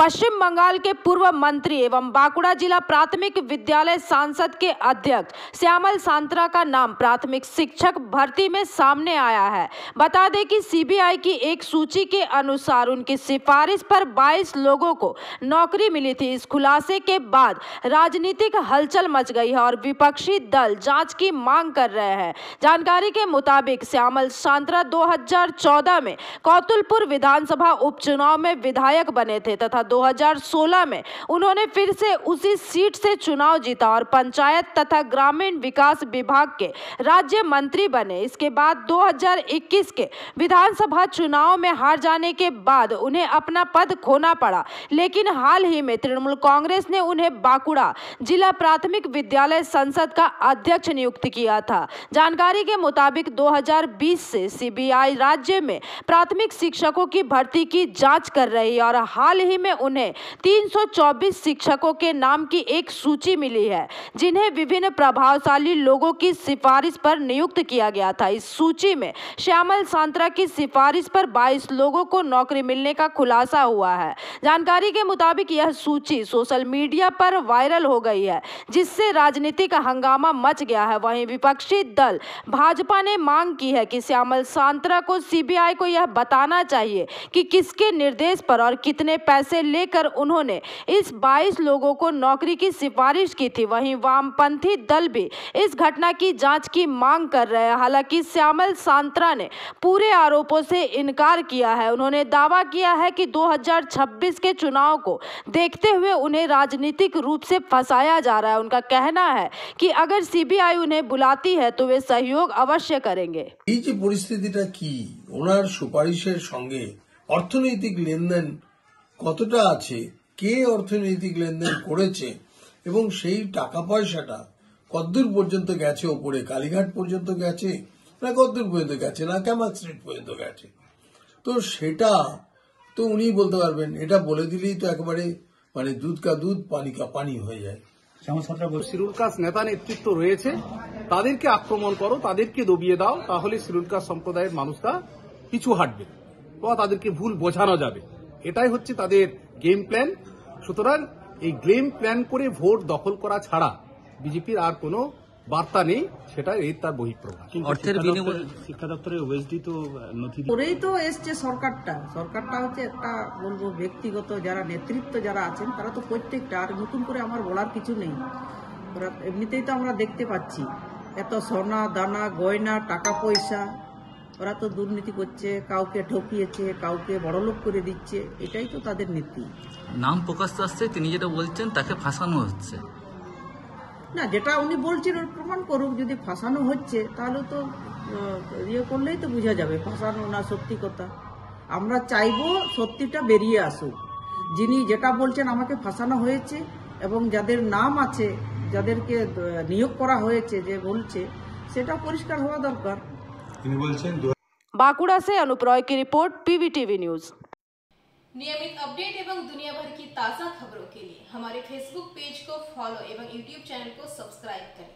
पश्चिम बंगाल के पूर्व मंत्री एवं बांकुड़ा जिला प्राथमिक विद्यालय सांसद के अध्यक्ष श्यामल सांत्रा का नाम प्राथमिक शिक्षक भर्ती में सामने आया है। बता दें कि सीबीआई की एक सूची के अनुसार उनकी सिफारिश पर 22 लोगों को नौकरी मिली थी। इस खुलासे के बाद राजनीतिक हलचल मच गई है और विपक्षी दल जांच की मांग कर रहे हैं। जानकारी के मुताबिक श्यामल सांत्रा 2014 में कौतुलपुर विधानसभा उपचुनाव में विधायक बने थे तथा 2016 में उन्होंने फिर से उसी सीट से चुनाव जीता और पंचायत तथा ग्रामीण विकास विभाग के राज्य मंत्री बने। इसके बाद 2021 के विधानसभा चुनाव में हार जाने के बाद उन्हें अपना पद खोना पड़ा, लेकिन हाल ही में तृणमूल कांग्रेस ने उन्हें बांकुड़ा जिला प्राथमिक विद्यालय संसद का अध्यक्ष नियुक्त किया था। जानकारी के मुताबिक 2020 से सीबीआई राज्य में प्राथमिक शिक्षकों की भर्ती की जांच कर रही है और हाल ही में उन्हें 324 शिक्षकों के नाम की एक सूची मिली है, जिन्हें विभिन्न प्रभावशाली लोगों की सिफारिश पर नियुक्त किया गया था। इस सूची में श्यामल सांत्रा की सिफारिश पर 22 लोगों को नौकरी मिलने का खुलासा हुआ है। जानकारी के मुताबिक यह सूची सोशल मीडिया पर वायरल हो गई है, जिससे राजनीतिक हंगामा मच गया है। वहीं विपक्षी दल भाजपा ने मांग की है कि श्यामल सांत्रा को सीबीआई को यह बताना चाहिए कि किसके निर्देश पर और कितने पैसे लेकर उन्होंने इस 22 लोगों को नौकरी की सिफारिश की थी। वहीं वामपंथी दल भी इस घटना की जांच की मांग कर रहे हैं। हालांकि श्यामल सांत्रा ने पूरे आरोपों से इनकार किया है। उन्होंने दावा किया है कि 2026 के चुनाव को देखते हुए उन्हें राजनीतिक रूप से फंसाया जा रहा है। उनका कहना है कि अगर सीबीआई उन्हें बुलाती है तो वे सहयोग अवश्य करेंगे। এই যে পরিস্থিতিটা কি, ওনার সুপারিশের সঙ্গে অর্থনৈতিক লেনদেন কতটা আছে, কে অর্থনৈতিক লেনদেন করেছে এবং সেই টাকা পয়সাটা কতদূর পর্যন্ত গেছে, ওপরে কালীঘাট পর্যন্ত গেছে না কতদূর পর্যন্ত গেছে না ক্যামাক স্ট্রিট পর্যন্ত গেছে, তো সেটা তো উনি বলতে পারবেন। এটা বলে দিলেই তো একেবারে মানে দুধ কা দুধ পানি কা পানি হয়ে যায়। শিরুল কাস নেতা নেতৃত্ব রয়েছে, তাদেরকে আক্রমণ করো, তাদেরকে দবিয়ে দাও, তাহলে শিরুল কাস সম্প্রদায়ের মানুষরা পিছু হাঁটবে বা তাদেরকে ভুল বোঝানো যাবে। এটাই হচ্ছে তাদের গেম প্ল্যান। সুতরাং এই গেম প্ল্যান করে ভোট দখল করা ছাড়া বিজেপির আর কোনো বার্তা নেই, সেটা এই তার বহিঃপ্রকাশ। অর্থের বিনিময়ে শিক্ষা দপ্তরের ওএসডি তো নথি করেই তো এসছে সরকারটা হচ্ছে একটা বলবো ব্যক্তিগত যারা নেতৃত্ব যারা আছেন তারা তো প্রত্যেকটা, আর নতুন করে আমার বলার কিছু নেই। ওরা এমনিতেই তো আমরা দেখতে পাচ্ছি এত সোনা দানা গয়না টাকা পয়সা, ওরা তো দুর্নীতি করছে, কাউকে ঠকিয়েছে, কাউকে বড়লোক করে দিচ্ছে, এটাই তো তাদের নীতি। নাম প্রকাশ আসছে, তিনি যেটা বলছেন তাকে ফাঁসানো হচ্ছে না, যেটা উনি বলছেন ওর প্রমাণ করুক। যদি ফাঁসানো হচ্ছে তাহলে তো ইয়ে করলেই তো বোঝা যাবে ফাঁসানো না সত্যি কথা। আমরা চাইবো সত্যিটা বেরিয়ে আসুক। যিনি যেটা বলছেন আমাকে ফাঁসানো হয়েছে এবং যাদের নাম আছে, যাদেরকে নিয়োগ করা হয়েছে, যে বলছে সেটা পরিষ্কার হওয়া দরকার। তিনি বলছেন। बांकुड़ा से अनुप रॉय की रिपोर्ट, पीवीटीवी न्यूज। नियमित अपडेट एवं दुनिया भर की ताज़ा खबरों के लिए हमारे फेसबुक पेज को फॉलो एवं यूट्यूब चैनल को सब्सक्राइब करें।